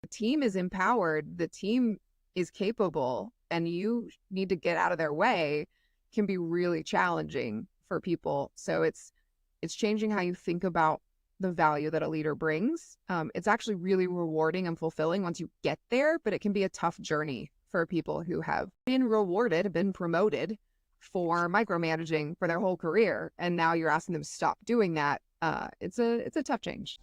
The team is empowered, the team is capable, and you need to get out of their way can be really challenging for people. So it's changing how you think about the value that a leader brings. It's actually really rewarding and fulfilling once you get there, but it can be a tough journey for people who have been rewarded, been promoted for micromanaging for their whole career, and now you're asking them to stop doing that. It's a tough change.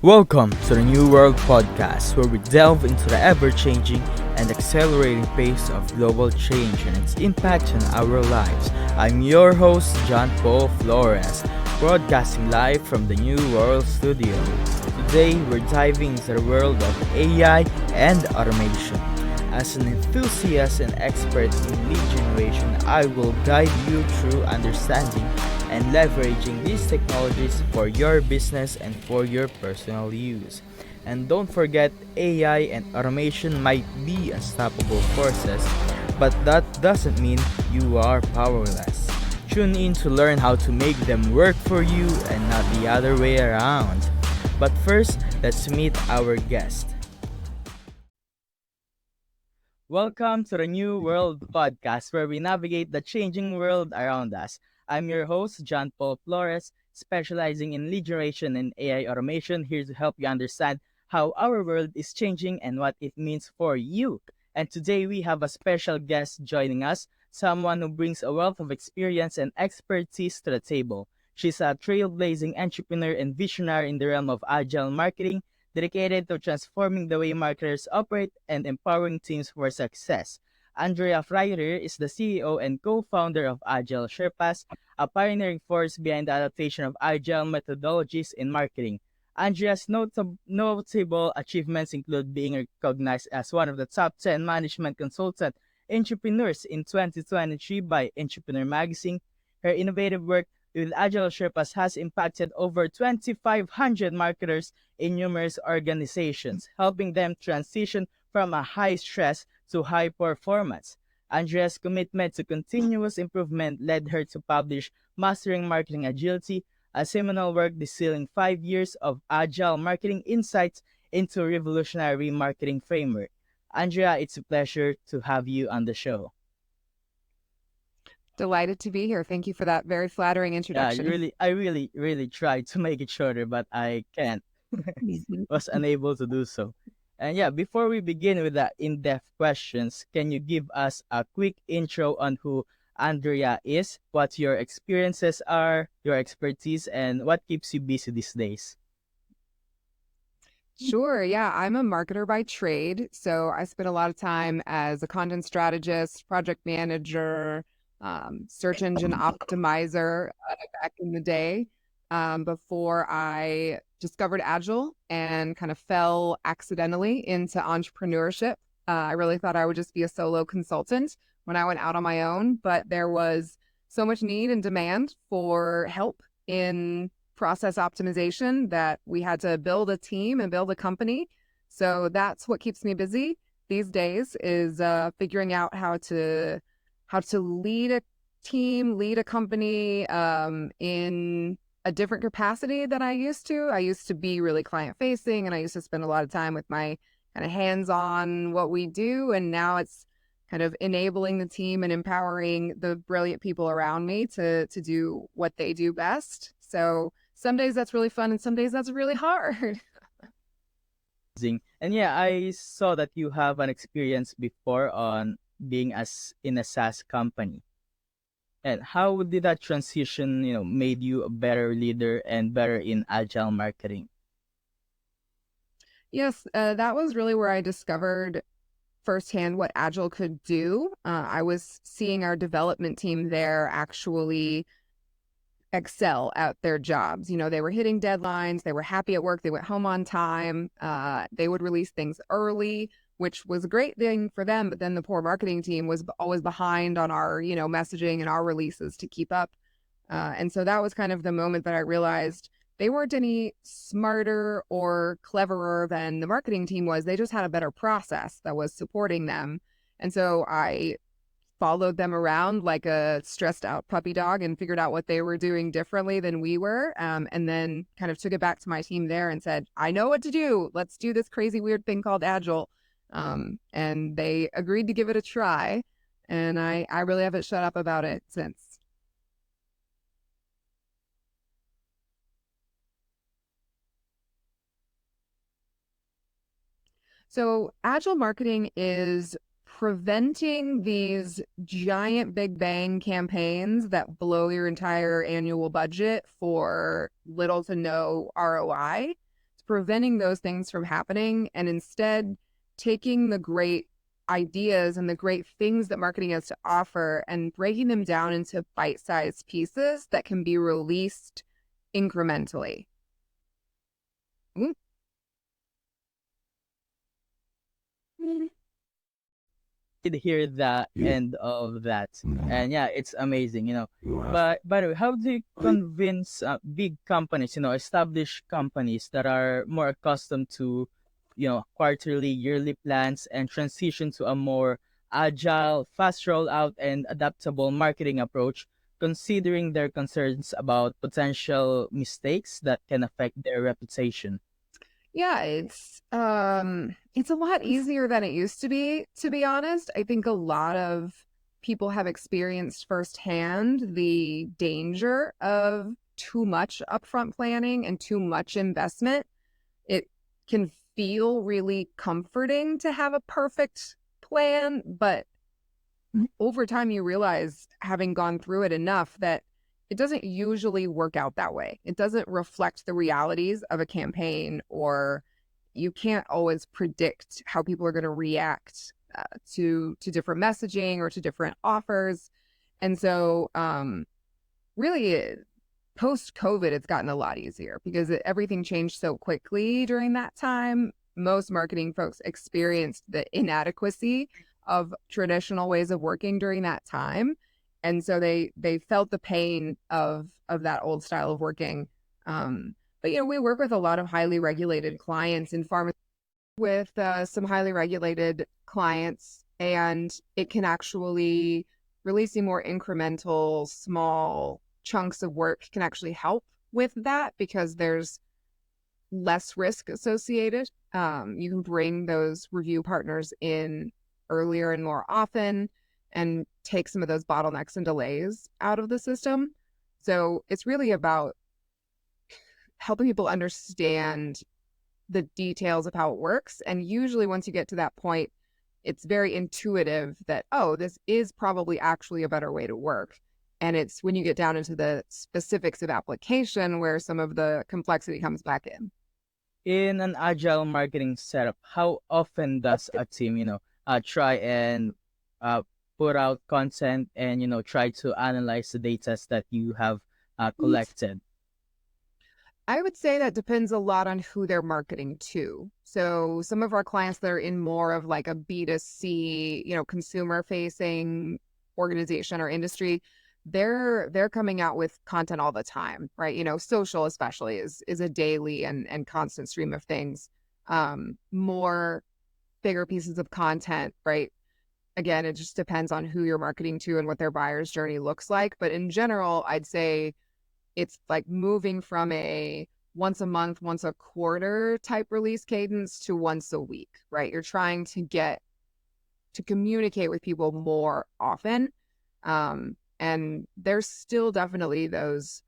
Welcome to the New World Podcast, where we delve into the ever changing and accelerating pace of global change and its impact on our lives. I'm your host, John Paul Flores, broadcasting live from the New World Studio. Today, we're diving into the world of AI and automation. As an enthusiast and expert in lead generation, I will guide you through understanding and leveraging these technologies for your business and for your personal use. And don't forget, AI and automation might be unstoppable forces, but that doesn't mean you are powerless. Tune in to learn how to make them work for you and not the other way around. But first, let's meet our guest. Welcome to the New World Podcast, where we navigate the changing world around us. I'm your host, John Paul Flores, specializing in lead generation and AI automation, here to help you understand how our world is changing and what it means for you. And today we have a special guest joining us, someone who brings a wealth of experience and expertise to the table. She's a trailblazing entrepreneur and visionary in the realm of agile marketing, dedicated to transforming the way marketers operate and empowering teams for success. Andrea Fryrear is the CEO and co-founder of Agile Sherpas, a pioneering force behind the adaptation of agile methodologies in marketing. Andrea's notable achievements include being recognized as one of the top 10 management consultant entrepreneurs in 2023 by Entrepreneur Magazine. Her innovative work with Agile Sherpas has impacted over 2,500 marketers in numerous organizations, helping them transition from a high stress to high performance. Andrea's commitment to continuous improvement led her to publish Mastering Marketing Agility, a seminal work distilling 5 years of agile marketing insights into a revolutionary marketing framework. Andrea, it's a pleasure to have you on the show. Delighted to be here. Thank you for that very flattering introduction. I really tried to make it shorter, but I can't. Was unable to do so. And yeah, before we begin with the in-depth questions, can you give us a quick intro on who Andrea is, what your experiences are, your expertise, and what keeps you busy these days? Sure. Yeah. I'm a marketer by trade. So I spent a lot of time as a content strategist, project manager, search engine optimizer back in the day before I discovered Agile and kind of fell accidentally into entrepreneurship. I really thought I would just be a solo consultant when I went out on my own, but there was so much need and demand for help in process optimization that we had to build a team and build a company. So that's what keeps me busy these days is figuring out how to lead a team, lead a company in a different capacity than I used to. I used to be really client facing and I used to spend a lot of time with my kind of hands on what we do. And now it's kind of enabling the team and empowering the brilliant people around me to do what they do best. So some days that's really fun and some days that's really hard. And yeah, I saw that you have an experience before on being as in a SaaS company. And how did that transition, made you a better leader and better in agile marketing? Yes, that was really where I discovered firsthand what Agile could do. I was seeing our development team there actually excel at their jobs. They were hitting deadlines, they were happy at work, they went home on time, they would release things early, which was a great thing for them. But then the poor marketing team was always behind on our, messaging and our releases to keep up. And so that was kind of the moment that I realized they weren't any smarter or cleverer than the marketing team was. They just had a better process that was supporting them. And so I followed them around like a stressed out puppy dog and figured out what they were doing differently than we were. And then kind of took it back to my team there and said, I know what to do. Let's do this crazy, weird thing called Agile. And they agreed to give it a try. And I really haven't shut up about it since. So, agile marketing is preventing these giant big bang campaigns that blow your entire annual budget for little to no ROI. It's preventing those things from happening and instead taking the great ideas and the great things that marketing has to offer and breaking them down into bite-sized pieces that can be released incrementally. Did hear the end of that, and yeah, it's amazing, But by the way, how do you convince big companies, established companies that are more accustomed to, quarterly, yearly plans and transition to a more agile, fast rollout, and adaptable marketing approach, considering their concerns about potential mistakes that can affect their reputation? Yeah, it's a lot easier than it used to be honest. I think a lot of people have experienced firsthand the danger of too much upfront planning and too much investment. It can feel really comforting to have a perfect plan, but over time you realize, having gone through it enough, that it doesn't usually work out that way. It doesn't reflect the realities of a campaign, or you can't always predict how people are going to react to different messaging or to different offers. And so, really, post COVID, it's gotten a lot easier because everything changed so quickly during that time. Most marketing folks experienced the inadequacy of traditional ways of working during that time. And so they felt the pain of that old style of working. But we work with a lot of highly regulated clients in pharma, with some highly regulated clients, and it can actually, releasing more incremental, small chunks of work can actually help with that because there's less risk associated. You can bring those review partners in earlier and more often and take some of those bottlenecks and delays out of the system. So it's really about helping people understand the details of how it works. And usually once you get to that point, it's very intuitive that, oh, this is probably actually a better way to work. And it's when you get down into the specifics of application where some of the complexity comes back in. In an agile marketing setup, how often does a team, try and uh, put out content and, try to analyze the data that you have collected? I would say that depends a lot on who they're marketing to. So some of our clients that are in more of like a B2C, consumer facing organization or industry, they're coming out with content all the time, right? Social especially is a daily and constant stream of things. More bigger pieces of content, right? Again, it just depends on who you're marketing to and what their buyer's journey looks like. But in general, I'd say it's like moving from a once a month, once a quarter type release cadence to once a week, right? You're trying to get to communicate with people more often. And there's still definitely those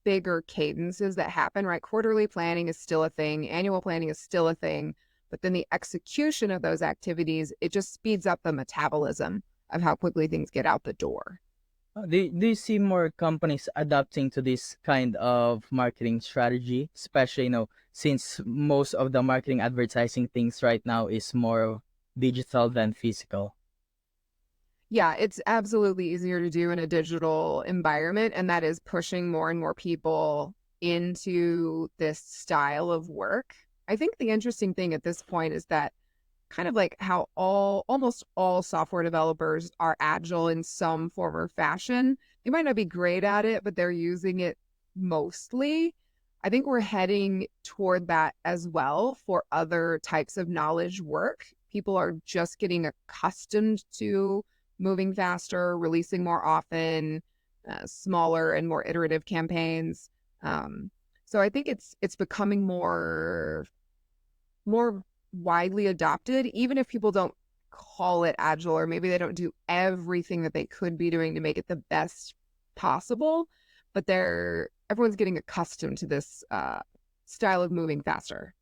bigger cadences that happen, right? Quarterly planning is still a thing, annual planning is still a thing, but then the execution of those activities, it just speeds up the metabolism of how quickly things get out the door. Do you see more companies adapting to this kind of marketing strategy, especially, since most of the marketing advertising things right now is more digital than physical? Yeah, it's absolutely easier to do in a digital environment, and that is pushing more and more people into this style of work. I think the interesting thing at this point is that, kind of like how almost all software developers are agile in some form or fashion. They might not be great at it, but they're using it mostly. I think we're heading toward that as well for other types of knowledge work. People are just getting accustomed to moving faster, releasing more often, smaller and more iterative campaigns. So I think it's becoming more widely adopted, even if people don't call it agile, or maybe they don't do everything that they could be doing to make it the best possible. But everyone's getting accustomed to this style of moving faster.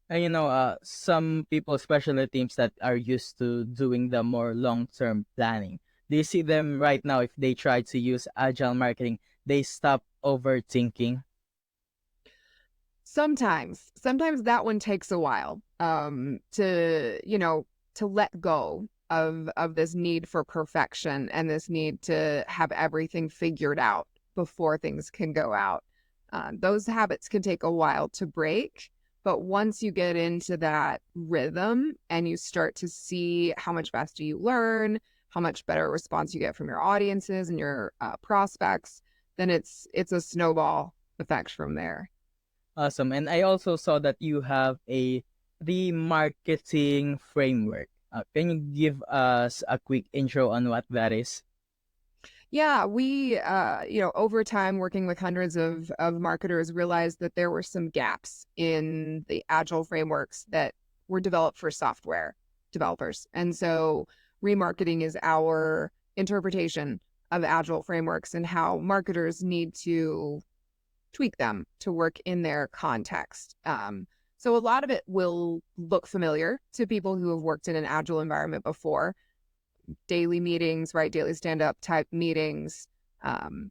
And some people, especially teams that are used to doing the more long-term planning, do you see them right now? If they try to use agile marketing, they stop overthinking. Sometimes that one takes a while to let go of this need for perfection and this need to have everything figured out before things can go out. Those habits can take a while to break, but once you get into that rhythm and you start to see how much faster you learn, how much better response you get from your audiences and your prospects, then it's a snowball effect from there. Awesome. And I also saw that you have a remarketing framework. Can you give us a quick intro on what that is? Yeah, we, over time working with hundreds of marketers realized that there were some gaps in the agile frameworks that were developed for software developers. And so remarketing is our interpretation of agile frameworks and how marketers need to tweak them to work in their context. So a lot of it will look familiar to people who have worked in an agile environment before. Daily meetings, right? Daily stand-up type meetings. Um,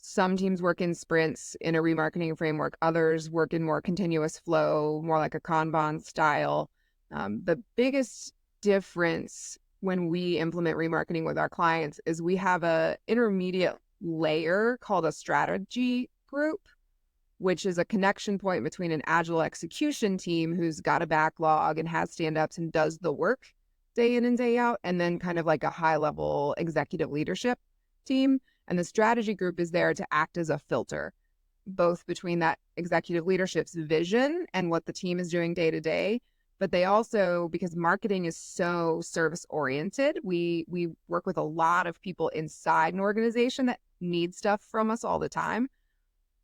some teams work in sprints in a remarketing framework. Others work in more continuous flow, more like a Kanban style. The biggest difference when we implement remarketing with our clients is we have a intermediate layer called a strategy group, which is a connection point between an agile execution team who's got a backlog and has stand-ups and does the work day in and day out, and then kind of like a high-level executive leadership team. And the strategy group is there to act as a filter, both between that executive leadership's vision and what the team is doing day to day. But they also, because marketing is so service oriented, we work with a lot of people inside an organization that need stuff from us all the time.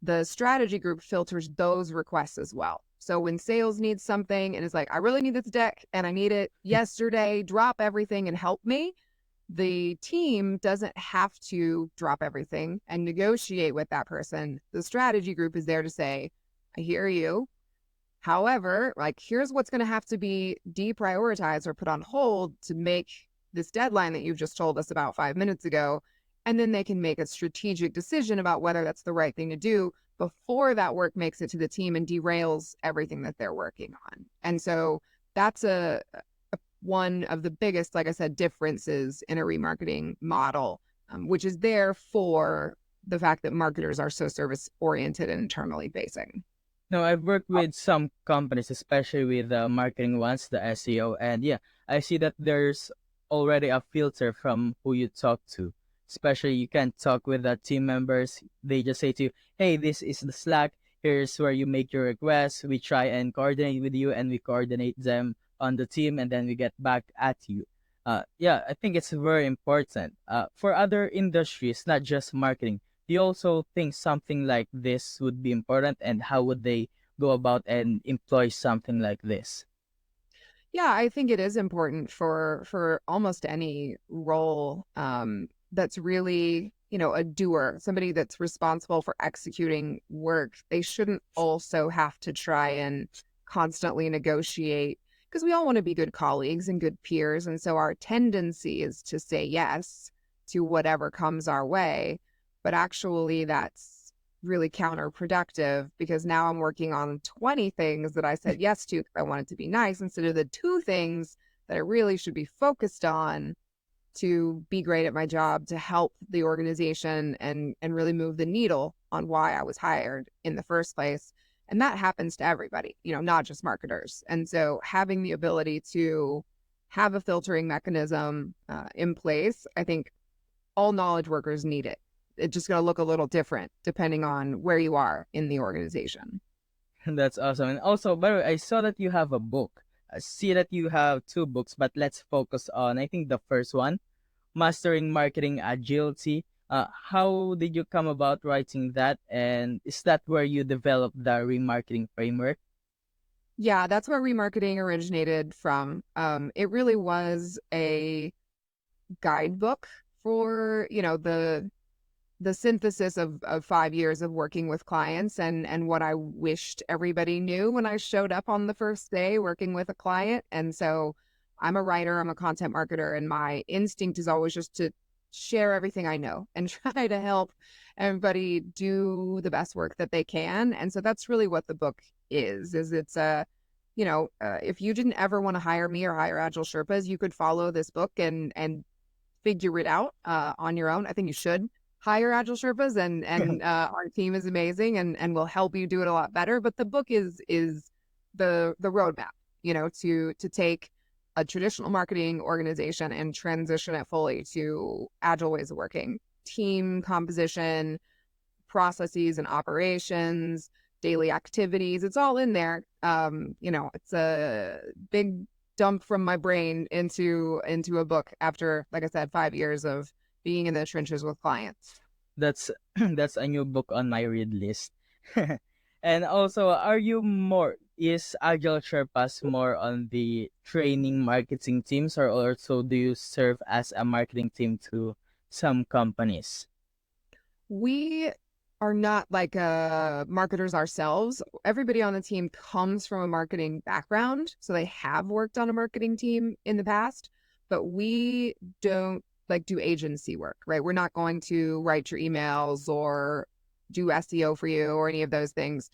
The strategy group filters those requests as well. So when sales needs something and is like, I really need this deck and I need it yesterday, drop everything and help me, the team doesn't have to drop everything and negotiate with that person. The strategy group is there to say, I hear you. However, like, here's what's going to have to be deprioritized or put on hold to make this deadline that you've just told us about 5 minutes ago. And then they can make a strategic decision about whether that's the right thing to do before that work makes it to the team and derails everything that they're working on. And so that's one of the biggest, like I said, differences in a remarketing model, which is there for the fact that marketers are so service oriented and internally facing. No, I've worked with some companies, especially with the marketing ones, the SEO, and yeah, I see that there's already a filter from who you talk to. Especially, you can't talk with the team members. They just say to you, "Hey, this is the Slack. Here's where you make your requests. We try and coordinate with you, and we coordinate them on the team, and then we get back at you." Yeah, I think it's very important. For other industries, not just marketing, do you also think something like this would be important, and how would they go about and employ something like this? Yeah, I think it is important for almost any role that's really, a doer, somebody that's responsible for executing work. They shouldn't also have to try and constantly negotiate because we all want to be good colleagues and good peers. And so our tendency is to say yes to whatever comes our way. But actually, that's really counterproductive because now I'm working on 20 things that I said yes to because I wanted to be nice instead of the two things that I really should be focused on to be great at my job, to help the organization and really move the needle on why I was hired in the first place. And that happens to everybody, not just marketers. And so having the ability to have a filtering mechanism in place, I think all knowledge workers need it. It's just going to look a little different depending on where you are in the organization. That's awesome. And also, by the way, I saw that you have a book. I see that you have two books, but let's focus on, I think, the first one, Mastering Marketing Agility. How did you come about writing that? And is that where you developed the remarketing framework? Yeah, that's where remarketing originated from. It really was a guidebook for, the synthesis of 5 years of working with clients and what I wished everybody knew when I showed up on the first day working with a client. And so I'm a writer, I'm a content marketer, and my instinct is always just to share everything I know and try to help everybody do the best work that they can. And so that's really what the book is it's a if you didn't ever want to hire me or hire Agile Sherpas, you could follow this book and figure it out on your own. I think you should hire Agile Sherpas, and our team is amazing and will help you do it a lot better. But the book is the roadmap, to take a traditional marketing organization and transition it fully to agile ways of working, team composition, processes and operations, daily activities. It's all in there. It's a big dump from my brain into a book after, like I said, 5 years of being in the trenches with clients. That's that's a new book on my read list. And also, are you more is Agile Sherpas more on the training marketing teams, or also do you serve as a marketing team to some companies? We are not like marketers ourselves. Everybody on the team comes from a marketing background, so they have worked on a marketing team in the past, but we don't like do agency work, right? We're not going to write your emails or do SEO for you or any of those things.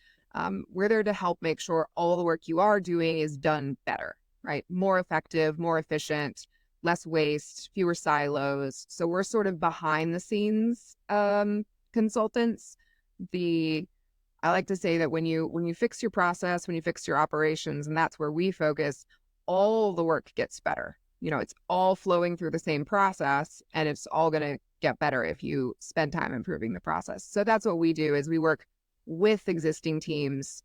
We're there to help make sure all the work you are doing is done better, right? More effective, more efficient, less waste, fewer silos. So we're sort of behind the scenes consultants. The I like to say that when you fix your process, when you fix your operations, and that's where we focus, all the work gets better. It's all flowing through the same process, and it's all going to get better if you spend time improving the process. So that's what we do is we work with existing teams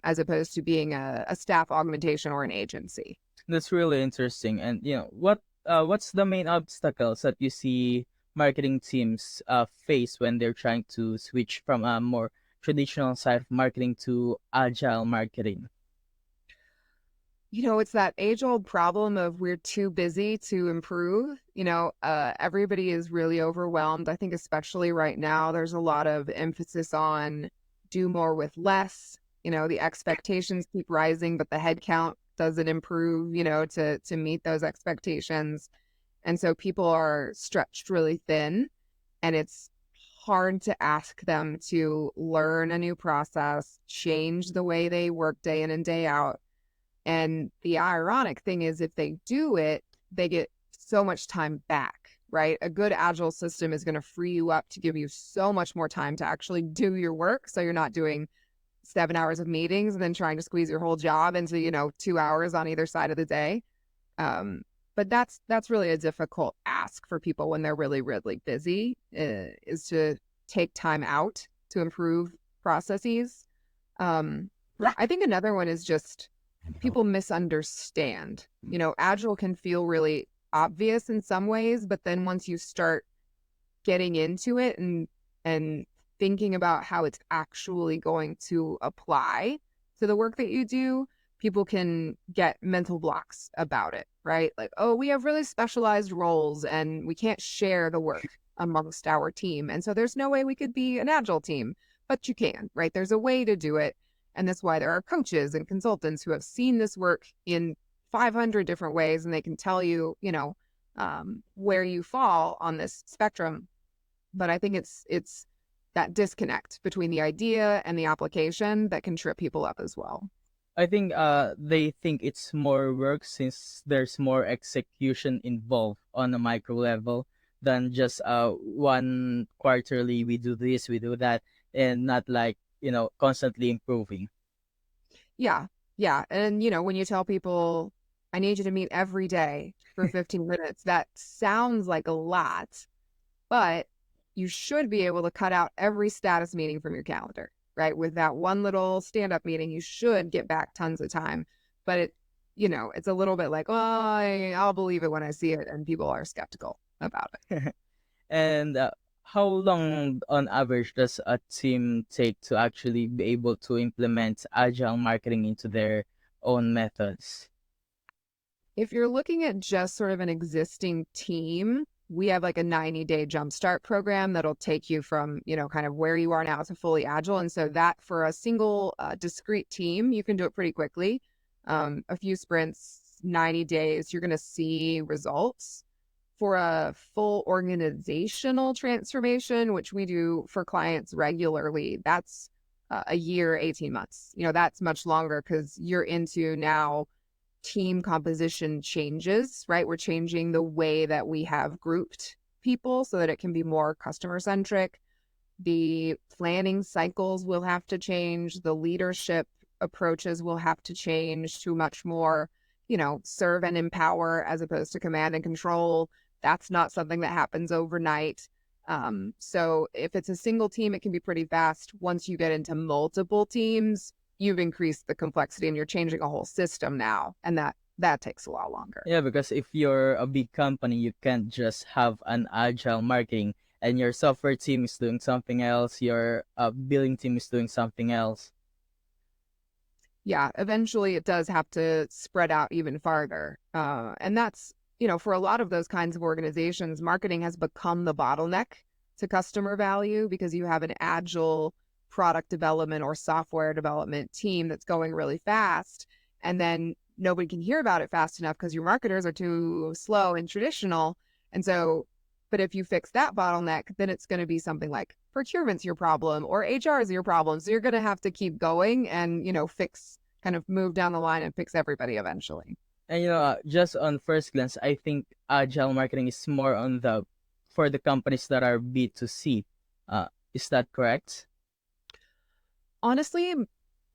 as opposed to being a staff augmentation or an agency. That's really interesting. And what's the main obstacles that you see marketing teams face when they're trying to switch from a more traditional side of marketing to agile marketing? It's that age-old problem of we're too busy to improve. Everybody is really overwhelmed. I think especially right now, there's a lot of emphasis on do more with less. The expectations keep rising, but the head count doesn't improve, to meet those expectations. And so people are stretched really thin, and it's hard to ask them to learn a new process, change the way they work day in and day out. And the ironic thing is, if they do it, they get so much time back, right? A good agile system is going to free you up to give you so much more time to actually do your work. So you're not doing 7 hours of meetings and then trying to squeeze your whole job into, 2 hours on either side of the day. But that's really a difficult ask for people when they're really, really busy, is to take time out to improve processes. I think another one is just people misunderstand. Agile can feel really obvious in some ways, but then once you start getting into it and thinking about how it's actually going to apply to the work that you do, people can get mental blocks about it, right? Like, oh, we have really specialized roles and we can't share the work amongst our team. And so there's no way we could be an agile team, but you can, right? There's a way to do it. And that's why there are coaches and consultants who have seen this work in 500 different ways, and they can tell you, where you fall on this spectrum. But I think it's that disconnect between the idea and the application that can trip people up as well. I think they think it's more work since there's more execution involved on a micro level than just one quarterly we do this, we do that, and not like, constantly improving. Yeah. Yeah. And, when you tell people, I need you to meet every day for 15 minutes, that sounds like a lot, but you should be able to cut out every status meeting from your calendar, right? With that one little stand-up meeting, you should get back tons of time. But it's a little bit like, oh, I'll believe it when I see it. And people are skeptical. about it. And how long, on average, does a team take to actually be able to implement agile marketing into their own methods? If you're looking at just sort of an existing team, we have like a 90-day jumpstart program that'll take you from, kind of where you are now to fully agile. And so that for a single discrete team, you can do it pretty quickly. A few sprints, 90 days, you're going to see results. For a full organizational transformation, which we do for clients regularly, that's a year, 18 months. That's much longer because you're into now team composition changes, right? We're changing the way that we have grouped people so that it can be more customer centric. The planning cycles will have to change. The leadership approaches will have to change to much more, serve and empower as opposed to command and control. That's not something that happens overnight. So if it's a single team, it can be pretty fast. Once you get into multiple teams, you've increased the complexity and you're changing a whole system now. And that takes a lot longer. Yeah, because if you're a big company, you can't just have an agile marketing and your software team is doing something else, your billing team is doing something else. Yeah, eventually it does have to spread out even farther. And that's, for a lot of those kinds of organizations, marketing has become the bottleneck to customer value because you have an agile product development or software development team that's going really fast. And then nobody can hear about it fast enough because your marketers are too slow and traditional. And so, but if you fix that bottleneck, then it's going to be something like procurement's your problem or HR is your problem. So you're going to have to keep going and, kind of move down the line and fix everybody eventually. And just on first glance, I think agile marketing is more on the for the companies that are B2C. Is that correct? Honestly,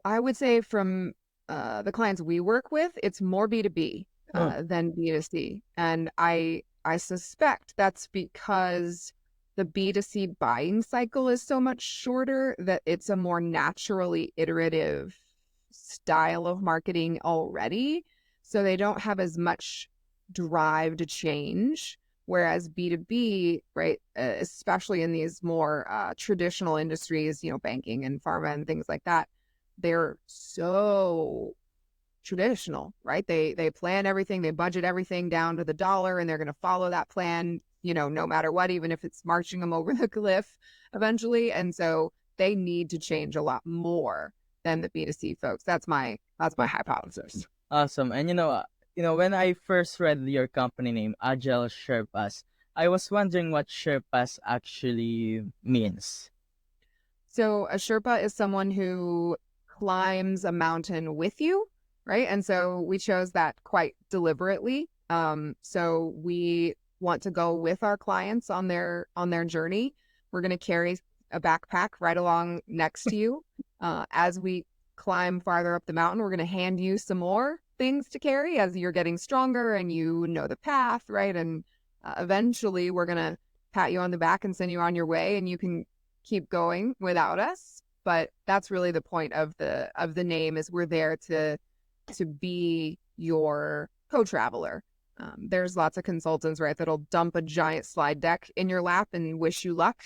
I would say from the clients we work with, it's more B2B Oh, than B2C. And I suspect that's because the B2C buying cycle is so much shorter that it's a more naturally iterative style of marketing already. So they don't have as much drive to change. Whereas B2B, right, especially in these more traditional industries, banking and pharma and things like that, they're so traditional, right? They plan everything, they budget everything down to the dollar, and they're going to follow that plan, no matter what, even if it's marching them over the cliff eventually. And so they need to change a lot more than the B2C folks. That's my hypothesis. awesome. And when I first read your company name, Agile Sherpas, I was wondering what Sherpas actually means. So a Sherpa is someone who climbs a mountain with you, right? And so we chose that quite deliberately. So we want to go with our clients on their journey. We're going to carry a backpack right along next to you. As we climb farther up the mountain, we're going to hand you some more things to carry as you're getting stronger and you know the path, right? And eventually we're going to pat you on the back and send you on your way and you can keep going without us. But that's really the point of the name is we're there to be your co-traveler. There's lots of consultants, right, that'll dump a giant slide deck in your lap and wish you luck.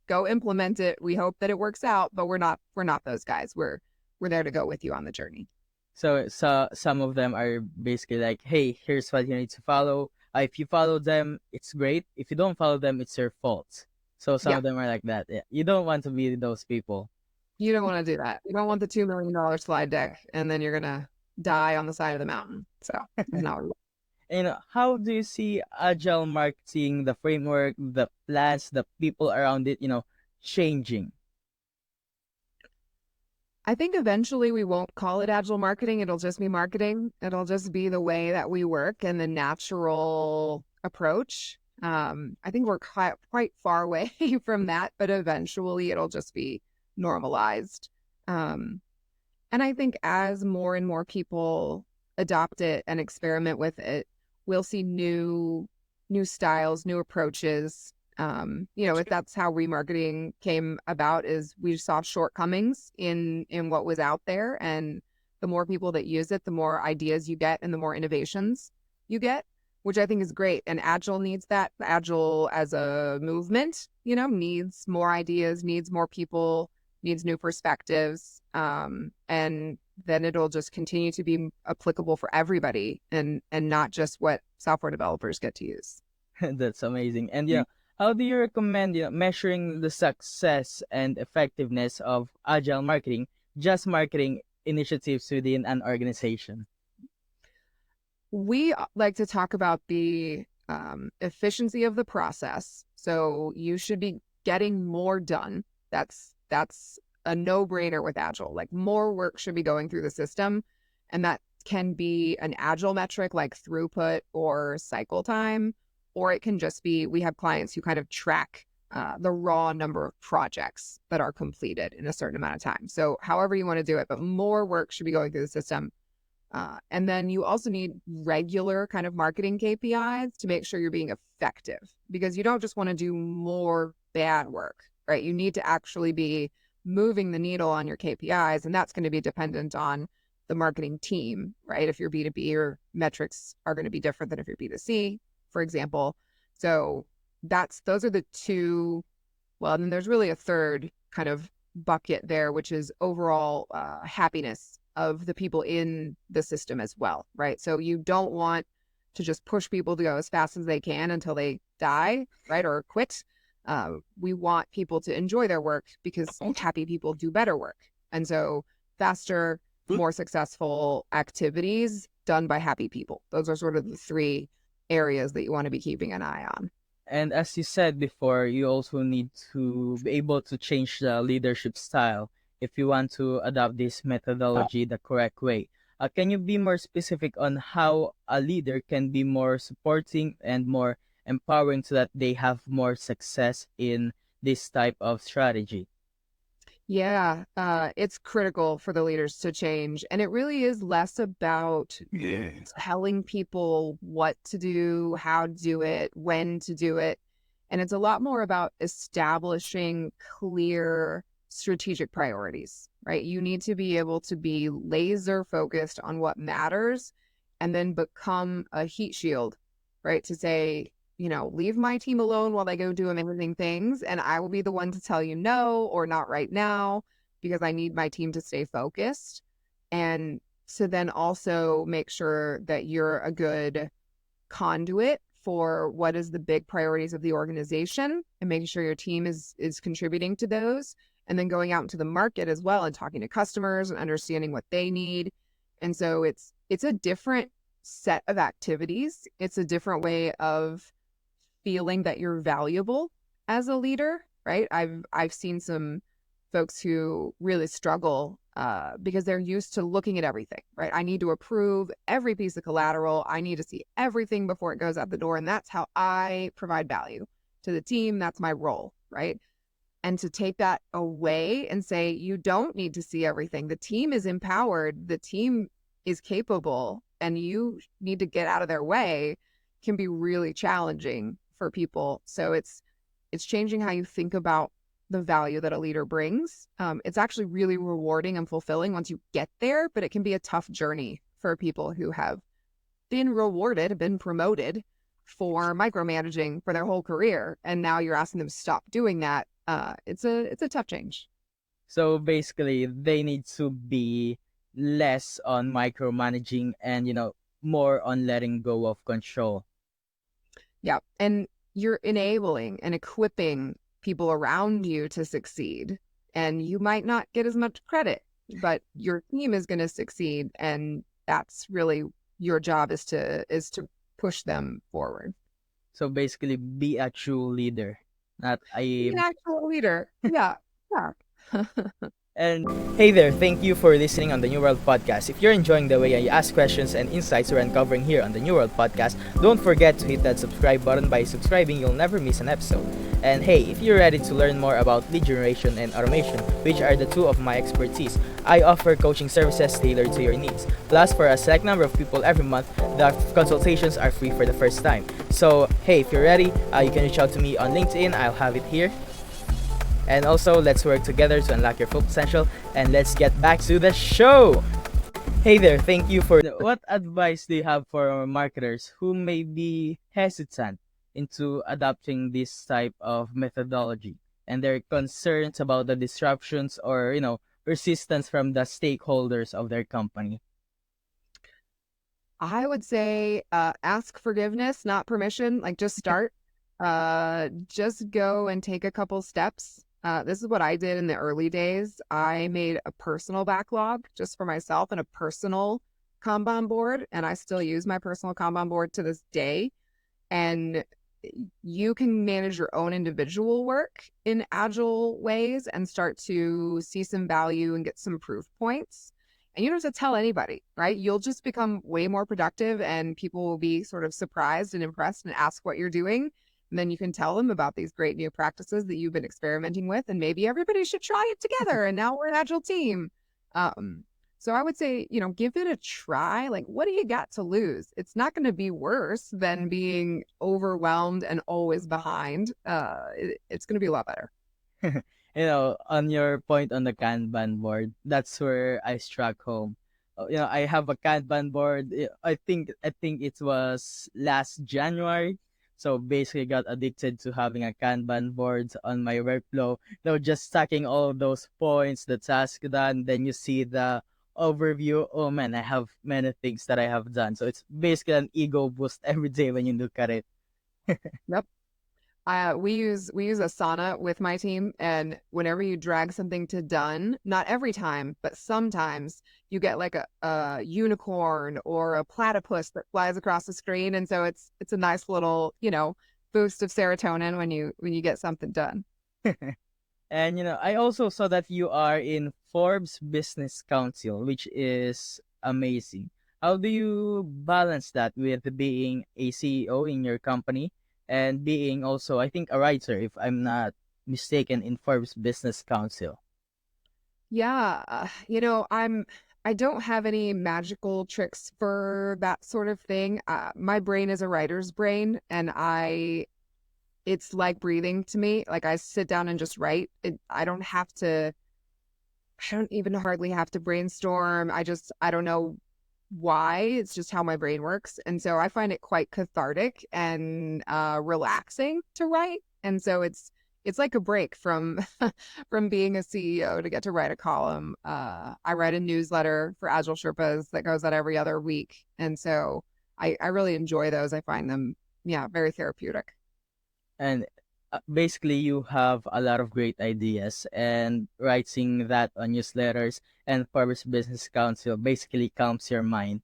Go implement it. We hope that it works out, but we're not those guys. We're there to go with you on the journey. So some of them are basically like, hey, here's what you need to follow. If you follow them, it's great. If you don't follow them, it's your fault. So some Yeah, of them are like that. Yeah. You don't want to be those people. you don't want to do that. You don't want the $2 million slide deck, and then you're gonna die on the side of the mountain. So that's not what And how do you see agile marketing, the framework, the plans, the people around it, changing? I think eventually we won't call it agile marketing. It'll just be marketing. It'll just be the way that we work and the natural approach. I think we're quite far away from that, but eventually it'll just be normalized. Um, and I think as more and more people adopt it and experiment with it, we'll see new styles, new approaches. If that's how remarketing came about, is we saw shortcomings in what was out there, and the more people that use it, the more ideas you get and the more innovations you get. which I think is great. And Agile needs that. Agile as a movement, needs more ideas, needs more people, needs new perspectives. And then it'll just continue to be applicable for everybody and not just what software developers get to use. That's amazing. And how do you recommend measuring the success and effectiveness of agile marketing, just marketing initiatives within an organization? We like to talk about the efficiency of the process. So you should be getting more done. That's a no-brainer with Agile. Like more work should be going through the system, and that can be an Agile metric like throughput or cycle time, or it can just be, we have clients who kind of track the raw number of projects that are completed in a certain amount of time. So however you want to do it, but more work should be going through the system. And then you also need regular kind of marketing KPIs to make sure you're being effective, because you don't just want to do more bad work, right? You need to actually be moving the needle on your KPIs, and that's going to be dependent on the marketing team, right? If you're B2B, your metrics are going to be different than if you're B2C, for example. So those are the two. Well, and then there's really a third kind of bucket there, which is overall happiness of the people in the system as well, right? So you don't want to just push people to go as fast as they can until they die, right? Or quit. We want people to enjoy their work, because happy people do better work. And so faster, more successful activities done by happy people. Those are sort of the three areas that you want to be keeping an eye on. And as you said before, you also need to be able to change the leadership style if you want to adopt this methodology the correct way. Can you be more specific on how a leader can be more supporting and more empowering so that they have more success in this type of strategy? Yeah, it's critical for the leaders to change. And it really is less about telling people what to do, how to do it, when to do it. And it's a lot more about establishing clear strategic priorities, right? You need to be able to be laser focused on what matters, and then become a heat shield, right? To say, leave my team alone while they go do amazing things, and I will be the one to tell you no, or not right now, because I need my team to stay focused. And so then also make sure that you're a good conduit for what is the big priorities of the organization, and making sure your team is contributing to those, and then going out into the market as well and talking to customers and understanding what they need. And so it's a different set of activities. It's a different way of feeling that you're valuable as a leader, right? I've seen some folks who really struggle because they're used to looking at everything, right? I need to approve every piece of collateral. I need to see everything before it goes out the door. And that's how I provide value to the team. That's my role, right? And to take that away and say, you don't need to see everything. The team is empowered. The team is capable, and you need to get out of their way, can be really challenging for people. So it's changing how you think about the value that a leader brings. It's actually really rewarding and fulfilling once you get there, but it can be a tough journey for people who have been rewarded, been promoted for micromanaging for their whole career. And now you're asking them to stop doing that. It's a tough change. So basically, they need to be less on micromanaging and, more on letting go of control. Yeah. And you're enabling and equipping people around you to succeed. And you might not get as much credit, but your team is going to succeed. And that's really your job, is to push them forward. So basically, be a true leader, not Be an actual leader. Yeah. Yeah. And hey there, thank you for listening on the New World Podcast. If you're enjoying the way I ask questions and insights we're uncovering here on the New World Podcast, don't forget to hit that subscribe button. By subscribing, you'll never miss an episode. And hey, if you're ready to learn more about lead generation and automation, which are the two of my expertise, I offer coaching services tailored to your needs. Plus, for a select number of people every month, the consultations are free for the first time. So hey, if you're ready, you can reach out to me on LinkedIn. I'll have it here. And also, let's work together to unlock your full potential, and let's get back to the show. Hey there, thank you for what advice do you have for marketers who may be hesitant into adopting this type of methodology and their concerns about the disruptions or, resistance from the stakeholders of their company? I would say ask forgiveness, not permission. Like just start. Just go and take a couple steps. This is what I did in the early days. I made a personal backlog just for myself and a personal Kanban board, and I still use my personal Kanban board to this day. And you can manage your own individual work in agile ways and start to see some value and get some proof points. And you don't have to tell anybody, right? You'll just become way more productive and people will be sort of surprised and impressed and ask what you're doing. And then you can tell them about these great new practices that you've been experimenting with. And maybe everybody should try it together. And now we're an agile team. Um, so I would say, give it a try. Like, what do you got to lose? It's not going to be worse than being overwhelmed and always behind. It's going to be a lot better. On your point on the Kanban board, that's where I struck home. I have a Kanban board. I think it was last January. So basically, got addicted to having a Kanban board on my workflow. Just stacking all of those points, the task done. Then you see the overview. Oh man, I have many things that I have done. So it's basically an ego boost every day when you look at it. Yep. We use Asana with my team, and whenever you drag something to done, not every time, but sometimes you get like a unicorn or a platypus that flies across the screen, and so it's a nice little boost of serotonin when you get something done. And I also saw that you are in Forbes Business Council, which is amazing. How do you balance that with being a CEO in your company and being also, I think, a writer, if I'm not mistaken, in Forbes Business Council? Yeah, I don't have any magical tricks for that sort of thing. My brain is a writer's brain, and it's like breathing to me. Like I sit down and just write. I don't even hardly have to brainstorm. I don't know why. It's just how my brain works. And so I find it quite cathartic and relaxing to write. And so it's like a break from from being a CEO to get to write a column. I write a newsletter for Agile Sherpas that goes out every other week. And so I really enjoy those. I find them, yeah, very therapeutic. And basically, you have a lot of great ideas, and writing that on newsletters and Forbes Business Council basically calms your mind.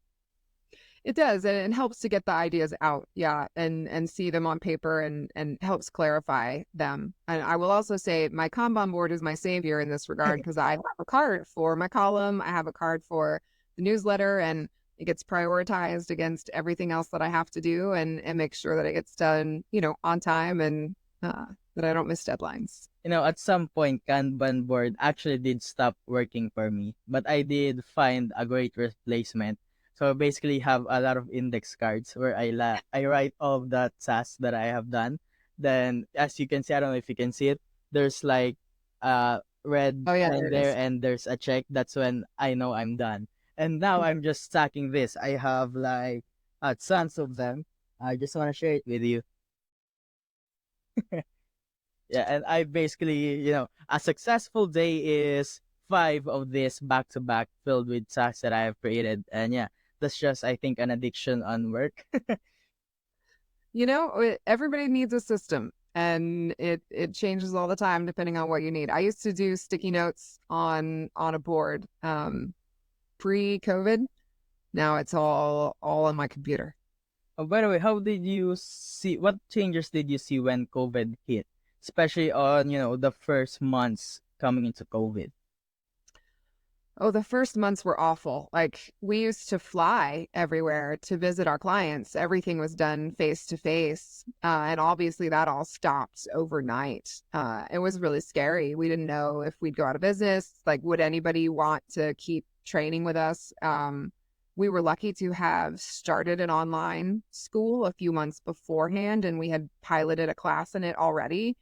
It does, and it helps to get the ideas out, yeah, and see them on paper and helps clarify them. And I will also say my Kanban board is my savior in this regard because I have a card for my column, I have a card for the newsletter, and it gets prioritized against everything else that I have to do and make sure that it gets done, on time and that I don't miss deadlines. At some point, Kanban board actually did stop working for me, but I did find a great replacement. So basically, have a lot of index cards where I write all of the tasks that I have done. Then, as you can see, I don't know if you can see it. There's like a red Oh yeah, there line it there, is. and there's a check. That's when I know I'm done. And now I'm just stacking this. I have like tons of them. I just want to share it with you. Yeah, and I basically, a successful day is five of this back to back filled with tasks that I have created. And yeah, that's just, I think, an addiction on work. Everybody needs a system and it changes all the time depending on what you need. I used to do sticky notes on a board pre-COVID. Now it's all on my computer. Oh, by the way, what changes did you see when COVID hit? Especially on, the first months coming into COVID. Oh, the first months were awful. Like we used to fly everywhere to visit our clients. Everything was done face to face. And obviously that all stopped overnight. It was really scary. We didn't know if we'd go out of business. Like, would anybody want to keep training with us? We were lucky to have started an online school a few months beforehand, and we had piloted a class in it already.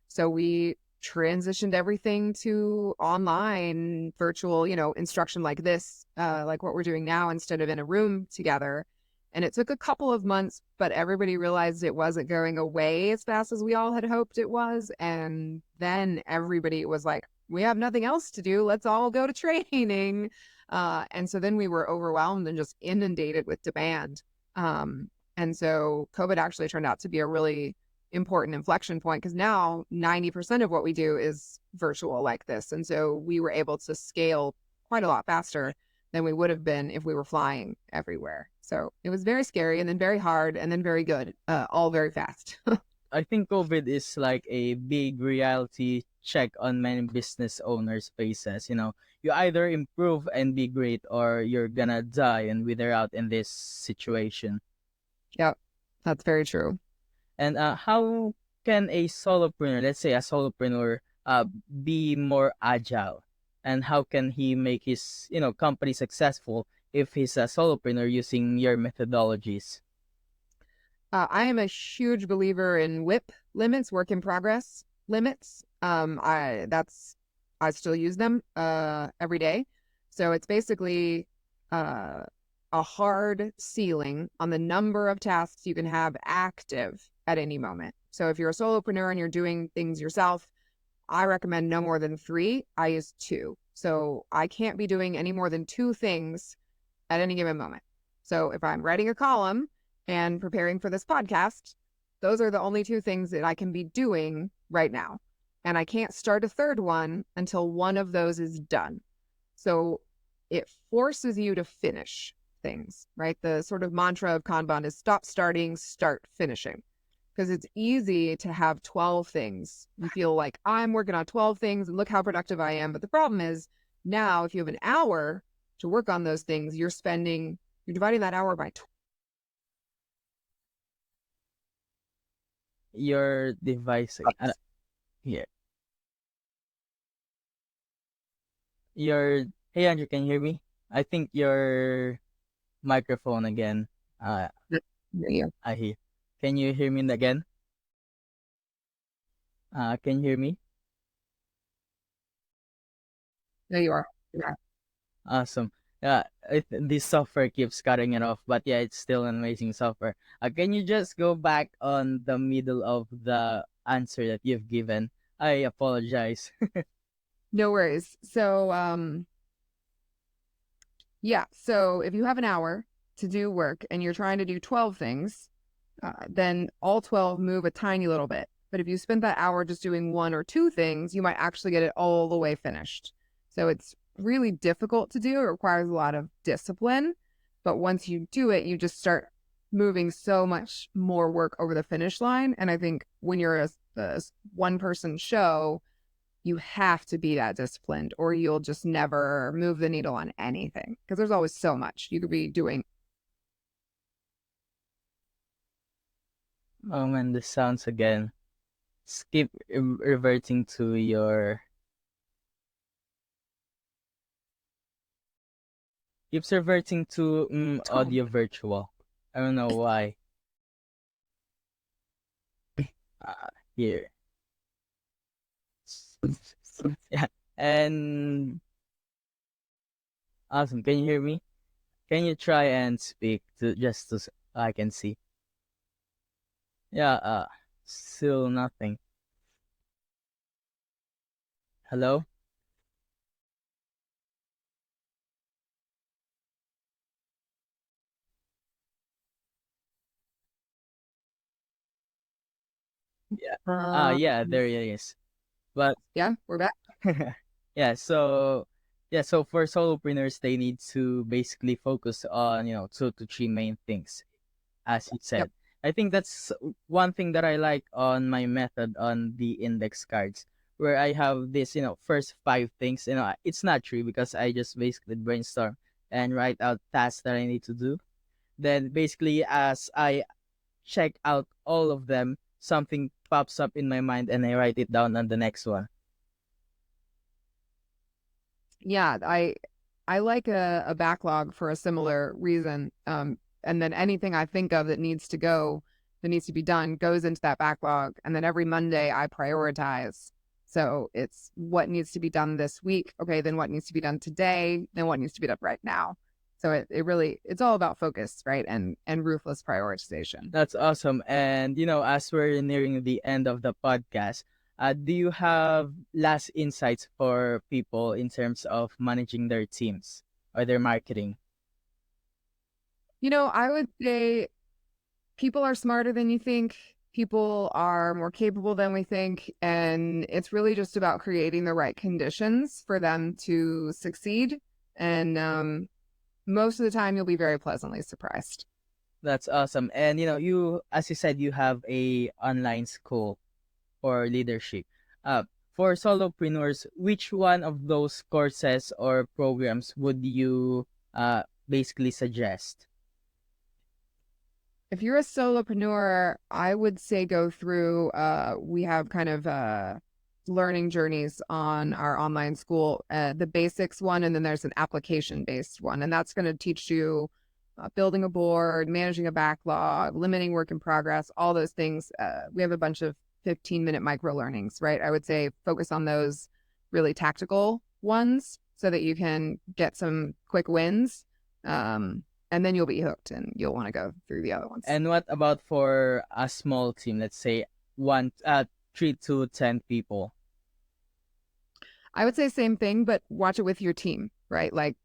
So we transitioned everything to online virtual, instruction like this, like what we're doing now instead of in a room together. And it took a couple of months, but everybody realized it wasn't going away as fast as we all had hoped it was. And then everybody was like, we have nothing else to do. Let's all go to training. And so then we were overwhelmed and just inundated with demand. And so COVID actually turned out to be a really important inflection point because now 90% of what we do is virtual like this. And so we were able to scale quite a lot faster than we would have been if we were flying everywhere. So it was very scary and then very hard and then very good, all very fast. I think COVID is like a big reality check on many business owners' faces. You either improve and be great, or you're gonna die and wither out in this situation. Yep, that's very true. And how can a solopreneur, let's say a solopreneur, be more agile? And how can he make his company successful if he's a solopreneur using your methodologies? I am a huge believer in WIP limits, work in progress limits. I still use them every day. So it's basically a hard ceiling on the number of tasks you can have active at any moment. So if you're a solopreneur and you're doing things yourself, I recommend no more than 3. I use 2. So I can't be doing any more than 2 things at any given moment. So if I'm writing a column and preparing for this podcast, those are the only 2 things that I can be doing right now. And I can't start a third one until one of those is done. So it forces you to finish things, right? The sort of mantra of Kanban is stop starting, start finishing. Because it's easy to have 12 things. You feel like I'm working on 12 things and look how productive I am. But the problem is now, if you have an hour to work on those things, you're dividing that hour by 12. Your device here. Hey Andrew, can you hear me? I think your microphone again. Yeah. I hear. Can you hear me again? Can you hear me? There you are. Yeah. Awesome. Yeah, this software keeps cutting it off, but yeah, it's still an amazing software. Can you just go back on the middle of the answer that you've given? I apologize. No worries. So, yeah. So if you have an hour to do work and you're trying to do 12 things, then all 12 move a tiny little bit. But if you spend that hour just doing 1 or 2 things, you might actually get it all the way finished. So it's really difficult to do. It requires a lot of discipline. But once you do it, you just start moving so much more work over the finish line. And I think when you're a one-person show, you have to be that disciplined or you'll just never move the needle on anything because there's always so much you could be doing. Oh man, the sounds again. Skip reverting to your. Keeps reverting to audio virtual. I don't know why. Here. Yeah, and awesome. Can you hear me? Can you try and speak to just so I can see? Yeah, still nothing. Hello? Yeah. Yeah, there it is. But Yeah, we're back. yeah, so for solopreneurs, they need to basically focus on 2 to 3 main things, as you Yep. said. I think that's one thing that I like on my method on the index cards, where I have this, first 5 things. It's not true because I just basically brainstorm and write out tasks that I need to do. Then basically, as I check out all of them, something pops up in my mind and I write it down on the next one. Yeah, I like a backlog for a similar reason. And then anything I think of that needs to be done goes into that backlog. And then every Monday I prioritize So it's what needs to be done this week. Okay, then what needs to be done today, then what needs to be done right now. So it's all about focus, right? And ruthless prioritization. That's awesome. And as we're nearing the end of the podcast, do you have last insights for people in terms of managing their teams or their marketing? I would say people are smarter than you think. People are more capable than we think. And it's really just about creating the right conditions for them to succeed. And most of the time, you'll be very pleasantly surprised. That's awesome. And you, as you said, you have a online school for leadership. Uh, for solopreneurs, which one of those courses or programs would you basically suggest? If you're a solopreneur, I would say go through, we have kind of learning journeys on our online school, the basics one, and then there's an application-based one. And that's going to teach you building a board, managing a backlog, limiting work in progress, all those things. We have a bunch of 15-minute micro learnings, right? I would say focus on those really tactical ones so that you can get some quick wins. And then you'll be hooked and you'll want to go through the other ones. And what about for a small team? Let's say 3 to 10 people. I would say same thing, but watch it with your team, right? Like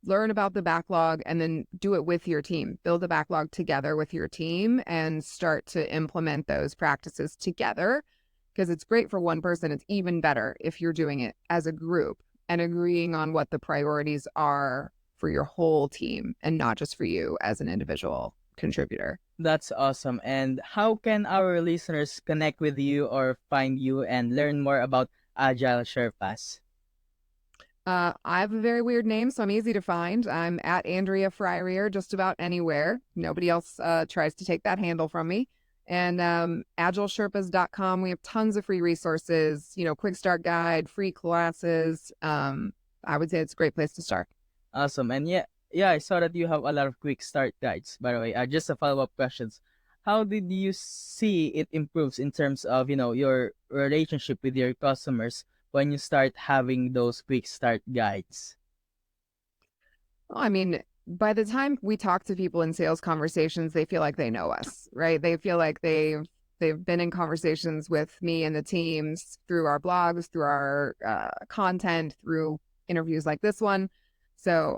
learn about the backlog and then do it with your team. Build the backlog together with your team and start to implement those practices together, because it's great for one person. It's even better if you're doing it as a group and agreeing on what the priorities are for your whole team and not just for you as an individual contributor. That's awesome. And how can our listeners connect with you or find you and learn more about Agile Sherpas? I have a very weird name, so I'm easy to find. I'm at Andrea Fryrear just about anywhere. Nobody else tries to take that handle from me. And agileSherpas.com, we have tons of free resources, quick start guide, free classes. I would say it's a great place to start. Awesome. And yeah, I saw that you have a lot of quick start guides, by the way. Just a follow-up questions. How did you see it improves in terms of, your relationship with your customers when you start having those quick start guides? Well, I mean, by the time we talk to people in sales conversations, they feel like they know us, right? They feel like they've been in conversations with me and the teams through our blogs, through our content, through interviews like this one. So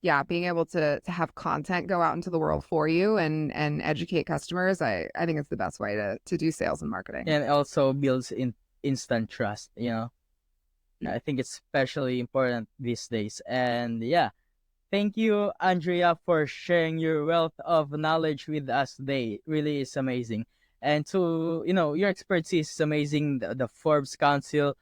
yeah, being able to have content go out into the world for you and educate customers, I think it's the best way to do sales and marketing. And also builds instant trust, I think it's especially important these days. And yeah, thank you, Andrea, for sharing your wealth of knowledge with us today. It really is amazing. And to, your expertise is amazing. The Forbes Council,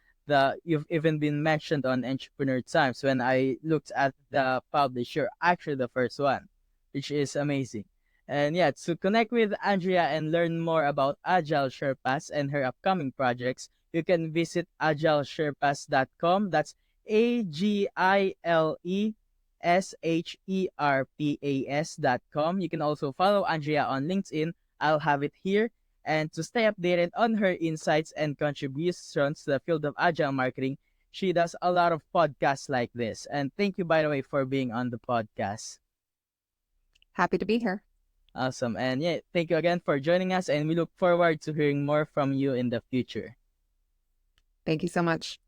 you've even been mentioned on Entrepreneur Times. When I looked at the publisher, actually the first one, which is amazing. And yeah, to connect with Andrea and learn more about Agile Sherpas and her upcoming projects, you can visit agilesherpas.com. That's AGILESHERPAS.com. You can also follow Andrea on LinkedIn. I'll have it here. And to stay updated on her insights and contributions to the field of agile marketing, she does a lot of podcasts like this. And thank you, by the way, for being on the podcast. Happy to be here. Awesome. And yeah, thank you again for joining us. And we look forward to hearing more from you in the future. Thank you so much.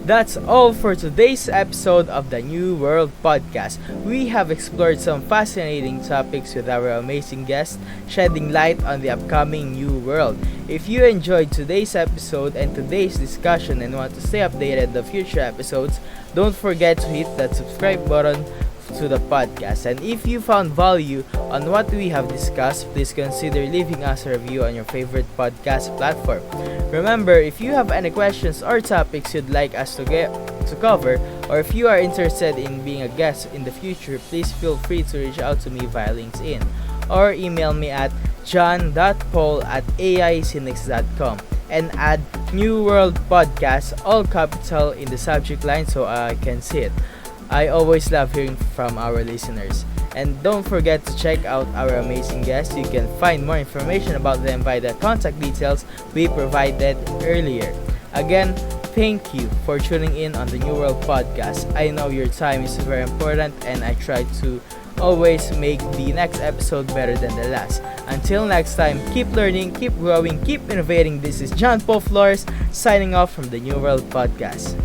That's all for today's episode of the New World Podcast. We have explored some fascinating topics with our amazing guests, shedding light on the upcoming new world. If you enjoyed today's episode and today's discussion and want to stay updated the future episodes, don't forget to hit that subscribe button to the podcast. And if you found value on what we have discussed, please consider leaving us a review on your favorite podcast platform. Remember, if you have any questions or topics you'd like us to cover, or if you are interested in being a guest in the future, please feel free to reach out to me via LinkedIn or email me at john.paul@aicinix.com and add New World Podcast, all capital, in the subject line so I can see it. I always love hearing from our listeners. And don't forget to check out our amazing guests. You can find more information about them by the contact details we provided earlier. Again, thank you for tuning in on the New World Podcast. I know your time is very important and I try to always make the next episode better than the last. Until next time, keep learning, keep growing, keep innovating. This is John Paul Flores signing off from the New World Podcast.